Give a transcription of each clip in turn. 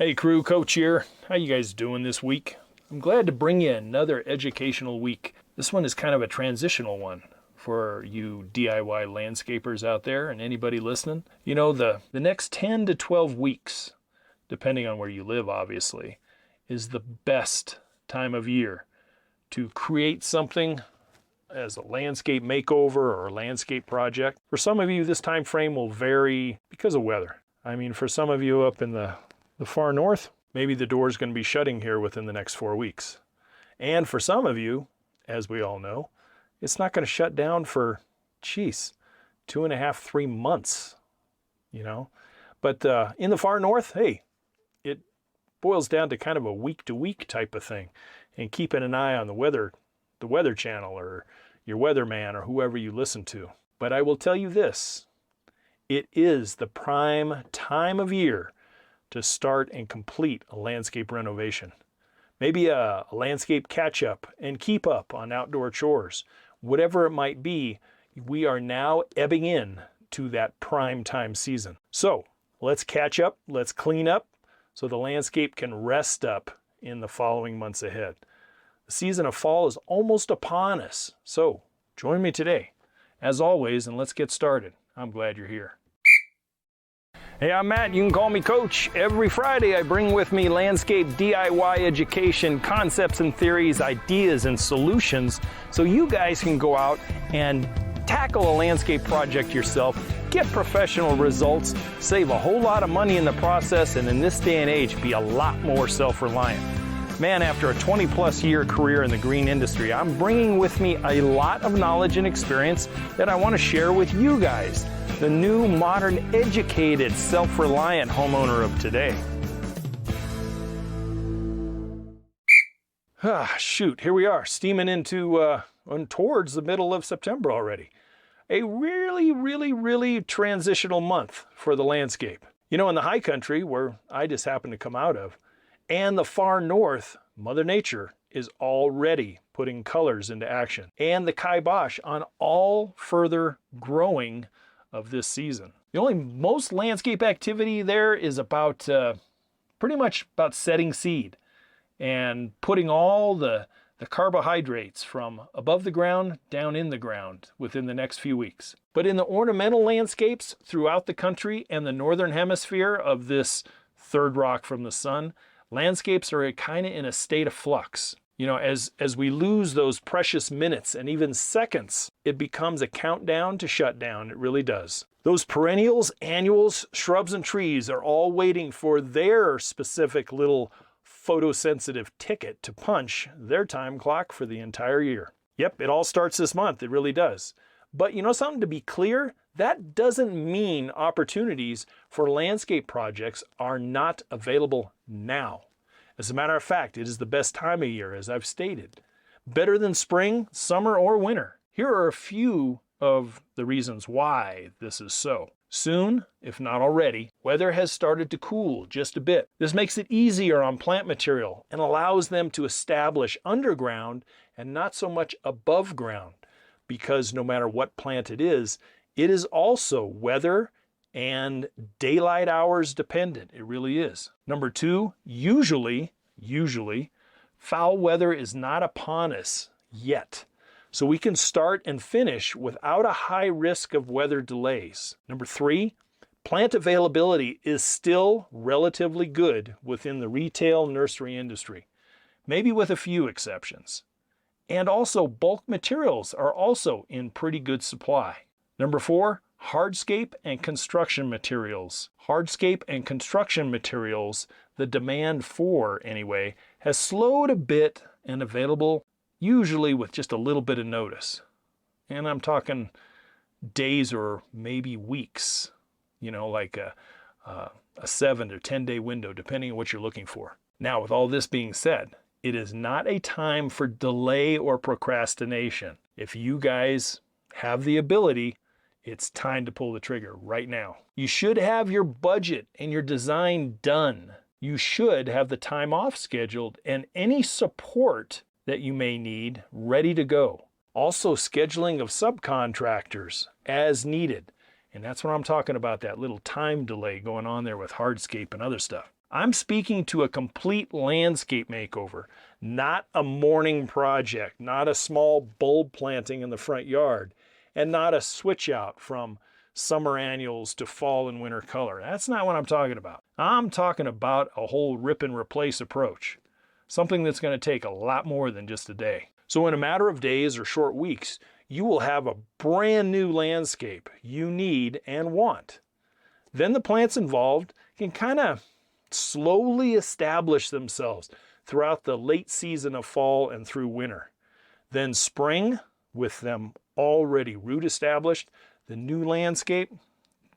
Hey crew, Coach here. How you guys doing this week? I'm glad to bring you another educational week. This one is kind of a transitional one for you DIY landscapers out there and anybody listening. You know, the next 10 to 12 weeks, depending on where you live obviously, is the best time of year to create something as a landscape makeover or a landscape project. For some of you, this time frame will vary because of weather. I mean, for some of you up in the far north, maybe the door's going to be shutting here within the next 4 weeks. And for some of you, as we all know, it's not going to shut down for, 2.5, 3 months, you know. But in the far north, hey, it boils down to kind of a week-to-week type of thing. And keeping an eye on the weather channel or your weatherman or whoever you listen to. But I will tell you this, it is the prime time of year to start and complete a landscape renovation. Maybe a landscape catch-up and keep up on outdoor chores. Whatever it might be, we are now ebbing in to that prime time season. So let's catch up, let's clean up, so the landscape can rest up in the following months ahead. The season of fall is almost upon us, so join me today, as always, and let's get started. I'm glad you're here. Hey, I'm Matt. You can call me Coach. Every Friday, I bring with me landscape DIY education, concepts and theories, ideas and solutions, so you guys can go out and tackle a landscape project yourself, get professional results, save a whole lot of money in the process, and in this day and age, be a lot more self-reliant. Man, after a 20-plus year career in the green industry, I'm bringing with me a lot of knowledge and experience that I want to share with you guys, the new, modern, educated, self-reliant homeowner of today. Shoot, here we are, steaming into towards the middle of September already. A really transitional month for the landscape. You know, in the high country, where I just happen to come out of, and the far north, Mother Nature is already putting colors into action, and the kibosh on all further growing of this season. Most landscape activity there is about pretty much about setting seed and putting all the carbohydrates from above the ground down in the ground within the next few weeks. But in the ornamental landscapes throughout the country and the northern hemisphere of this third rock from the sun, landscapes are kind of in a state of flux. You know, as we lose those precious minutes and even seconds, it becomes a countdown to shutdown. It really does. Those perennials, annuals, shrubs, and trees are all waiting for their specific little photosensitive ticket to punch their time clock for the entire year. Yep, it all starts this month. It really does. But you know something, to be clear, that doesn't mean opportunities for landscape projects are not available now. As a matter of fact, it is the best time of year, as I've stated. Better than spring, summer, or winter. Here are a few of the reasons why this is so. Soon, if not already, weather has started to cool just a bit. This makes it easier on plant material and allows them to establish underground and not so much above ground, because no matter what plant it is also weather and daylight hours dependent. It really is. Number two, usually, foul weather is not upon us yet. So we can start and finish without a high risk of weather delays. Number three, plant availability is still relatively good within the retail nursery industry, maybe with a few exceptions. And also bulk materials are also in pretty good supply. Number four, hardscape and construction materials. Hardscape and construction materials, the demand for anyway, has slowed a bit and available usually with just a little bit of notice. And I'm talking days or maybe weeks, you know, like a 7 or 10 day window, depending on what you're looking for. Now, with all this being said, it is not a time for delay or procrastination. If you guys have the ability, it's time to pull the trigger right now. You should have your budget and your design done. You should have the time off scheduled and any support that you may need ready to go. Also, scheduling of subcontractors as needed. And that's what I'm talking about, that little time delay going on there with hardscape and other stuff. I'm speaking to a complete landscape makeover, not a morning project, not a small bulb planting in the front yard, and not a switch out from summer annuals to fall and winter color. That's not what I'm talking about. I'm talking about a whole rip and replace approach, something that's going to take a lot more than just a day. So in a matter of days or short weeks, you will have a brand new landscape you need and want. Then the plants involved can kind of slowly establish themselves throughout the late season of fall and through winter. Then spring, with them already root established, the new landscape,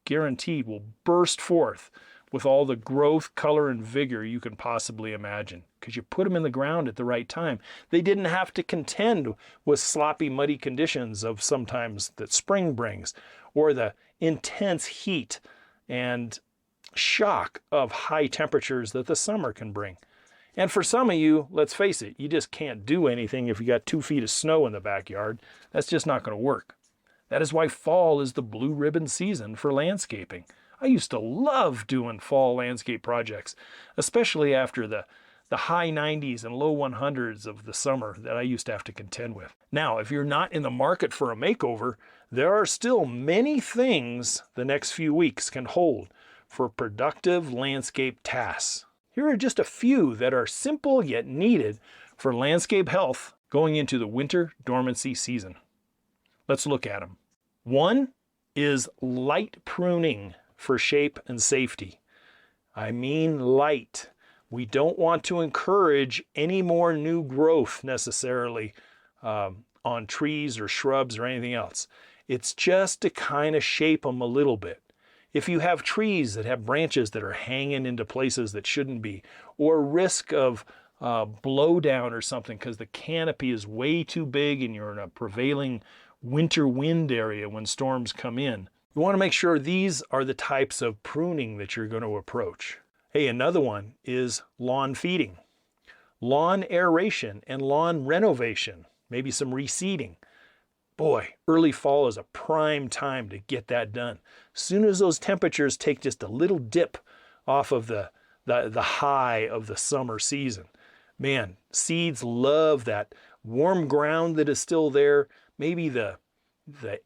guaranteed, will burst forth with all the growth, color, and vigor you can possibly imagine, because you put them in the ground at the right time. They didn't have to contend with sloppy, muddy conditions of sometimes that spring brings, or the intense heat and shock of high temperatures that the summer can bring. And for some of you, let's face it, you just can't do anything if you got 2 feet of snow in the backyard. That's just not going to work. That is why fall is the blue ribbon season for landscaping. I used to love doing fall landscape projects, especially after the high 90s and low 100s of the summer that I used to have to contend with. Now, if you're not in the market for a makeover, there are still many things the next few weeks can hold for productive landscape tasks. Here are just a few that are simple yet needed for landscape health going into the winter dormancy season. Let's look at them. One is light pruning for shape and safety. I mean light. We don't want to encourage any more new growth necessarily on trees or shrubs or anything else. It's just to kind of shape them a little bit. If you have trees that have branches that are hanging into places that shouldn't be, or risk of blowdown or something because the canopy is way too big and you're in a prevailing winter wind area when storms come in, you want to make sure these are the types of pruning that you're going to approach. Hey, another one is lawn feeding, lawn aeration, and lawn renovation, maybe some reseeding. Boy, early fall is a prime time to get that done. As soon as those temperatures take just a little dip off of the high of the summer season, man, seeds love that warm ground that is still there, maybe the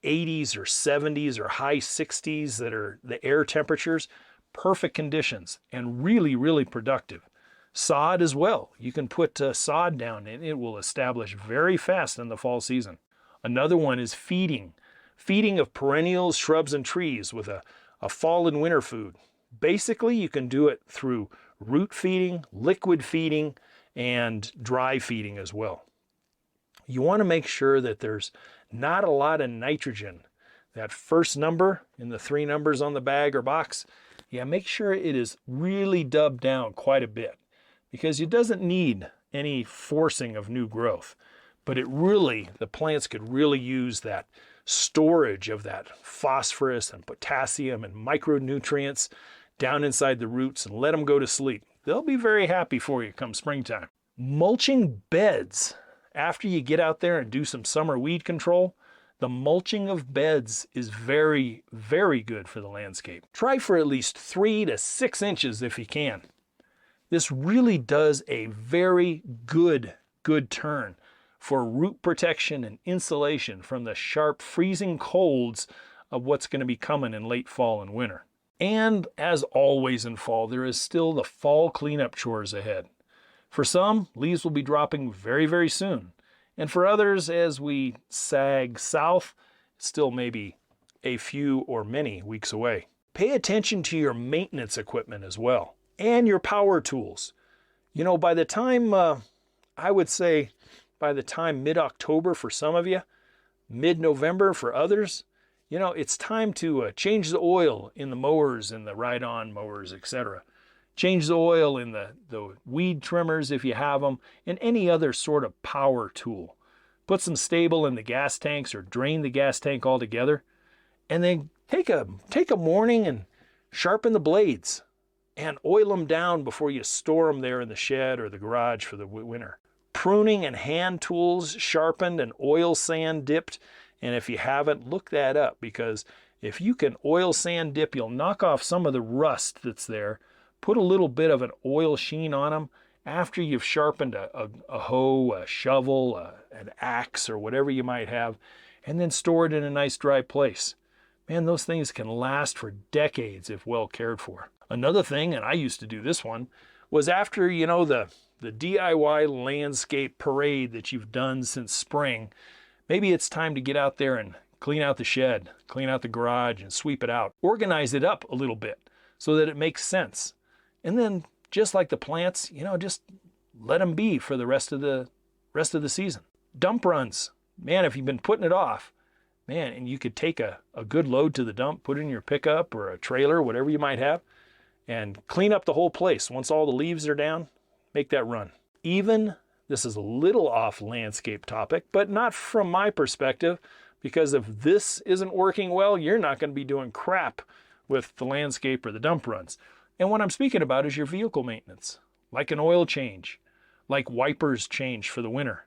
80s or 70s or high 60s that are the air temperatures, perfect conditions and really, really productive. Sod as well. You can put sod down and it will establish very fast in the fall season. Another one is feeding. Feeding of perennials, shrubs, and trees with a fall and winter food. Basically, you can do it through root feeding, liquid feeding, and dry feeding as well. You want to make sure that there's not a lot of nitrogen. That first number in the 3 numbers on the bag or box, yeah, make sure it is really dubbed down quite a bit, because it doesn't need any forcing of new growth. But the plants could really use that storage of that phosphorus and potassium and micronutrients down inside the roots and let them go to sleep. They'll be very happy for you come springtime. Mulching beds. After you get out there and do some summer weed control, the mulching of beds is very, very good for the landscape. Try for at least 3 to 6 inches if you can. This really does a very good turn for root protection and insulation from the sharp freezing colds of what's going to be coming in late fall and winter. And as always in fall, there is still the fall cleanup chores ahead. For some, leaves will be dropping very, very soon. And for others, as we sag south, still maybe a few or many weeks away. Pay attention to your maintenance equipment as well, and your power tools. You know, by the time, I would say, by the time mid-October for some of you, mid-November for others, you know, it's time to change the oil in the mowers and the ride-on mowers, etc. Change the oil in the weed trimmers if you have them, and any other sort of power tool. Put some stable in the gas tanks or drain the gas tank altogether, and then take a morning and sharpen the blades and oil them down before you store them there in the shed or the garage for the winter. Pruning and hand tools sharpened and oil sand dipped, and if you haven't, look that up, because if you can oil sand dip, you'll knock off some of the rust that's there, Put a little bit of an oil sheen on them after you've sharpened a hoe, a shovel, an axe, or whatever you might have, and then store it in a nice dry place. Man, those things can last for decades if well cared for. Another thing, and I used to do this one, was after, the DIY landscape parade that you've done since spring, maybe it's time to get out there and clean out the shed, clean out the garage, and sweep it out. Organize it up a little bit so that it makes sense. And then, just like the plants, just let them be for the rest of the season. Dump runs. Man, if you've been putting it off, and you could take a good load to the dump, put it in your pickup or a trailer, whatever you might have, and clean up the whole place. Once all the leaves are down, make that run. Even, this is a little off landscape topic, but not from my perspective, because if this isn't working well, you're not going to be doing crap with the landscape or the dump runs. And what I'm speaking about is your vehicle maintenance, like an oil change, like wipers change for the winter.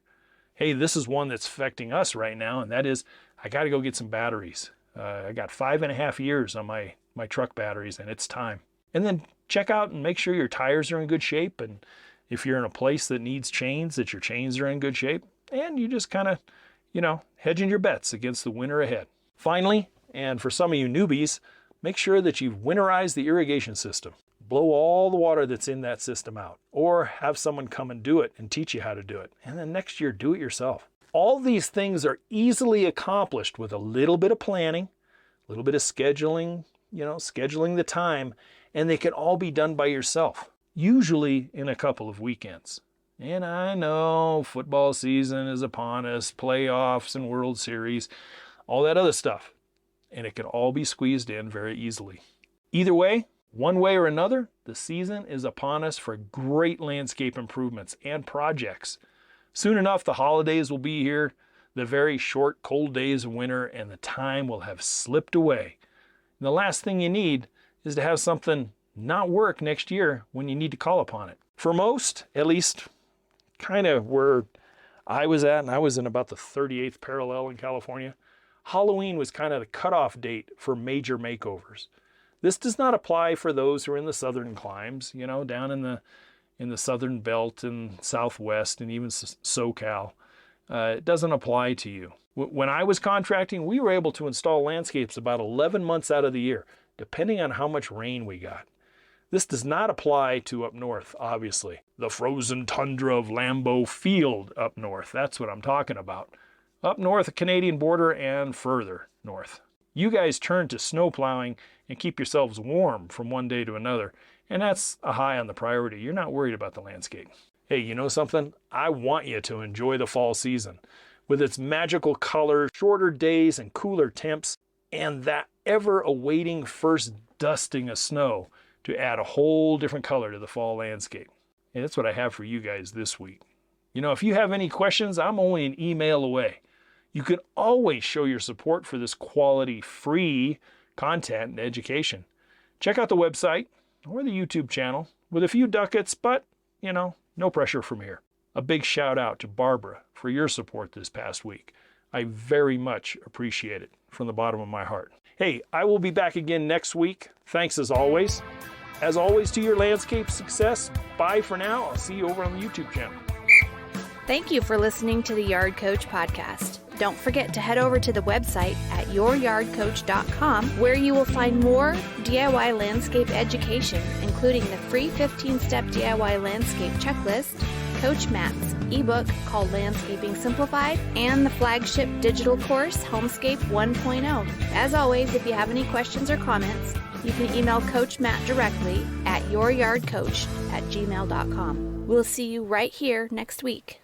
Hey, this is one that's affecting us right now, and that is I got to go get some batteries. I got 5.5 years on my truck batteries, and it's time. And then check out and make sure your tires are in good shape, and if you're in a place that needs chains, that your chains are in good shape, and you just kind of, hedging your bets against the winter ahead. Finally, and for some of you newbies, make sure that you've winterized the irrigation system. Blow all the water that's in that system out, or have someone come and do it and teach you how to do it. And then next year, do it yourself. All these things are easily accomplished with a little bit of planning, a little bit of scheduling, scheduling the time, and they can all be done by yourself, usually in a couple of weekends. And I know football season is upon us, playoffs and World Series, all that other stuff. And it can all be squeezed in very easily. Either way, one way or another, the season is upon us for great landscape improvements and projects. Soon enough, the holidays will be here, the very short, cold days of winter, and the time will have slipped away. And the last thing you need is to have something not work next year when you need to call upon it. For most, at least kind of where I was at, and I was in about the 38th parallel in California, Halloween was kind of the cutoff date for major makeovers. This does not apply for those who are in the southern climes, down in the southern belt and southwest and even SoCal. It doesn't apply to you. When I was contracting, we were able to install landscapes about 11 months out of the year, depending on how much rain we got. This does not apply to up north, obviously. The frozen tundra of Lambeau Field up north, that's what I'm talking about. Up north, the Canadian border and further north. You guys turn to snow plowing and keep yourselves warm from one day to another, and that's a high on the priority. You're not worried about the landscape. Hey, you know something? I want you to enjoy the fall season with its magical color, shorter days and cooler temps, and that ever-awaiting first dusting of snow to add a whole different color to the fall landscape. And that's what I have for you guys this week. If you have any questions, I'm only an email away. You can always show your support for this quality, free content and education. Check out the website or the YouTube channel with a few ducats, but, no pressure from here. A big shout out to Barbara for your support this past week. I very much appreciate it from the bottom of my heart. Hey, I will be back again next week. Thanks as always. As always, to your landscape success. Bye for now. I'll see you over on the YouTube channel. Thank you for listening to the Yard Coach podcast. Don't forget to head over to the website at youryardcoach.com, where you will find more DIY landscape education, including the free 15-step DIY landscape checklist, Coach Matt's ebook called Landscaping Simplified, and the flagship digital course, Homescape 1.0. As always, if you have any questions or comments, you can email Coach Matt directly at youryardcoach@gmail.com. We'll see you right here next week.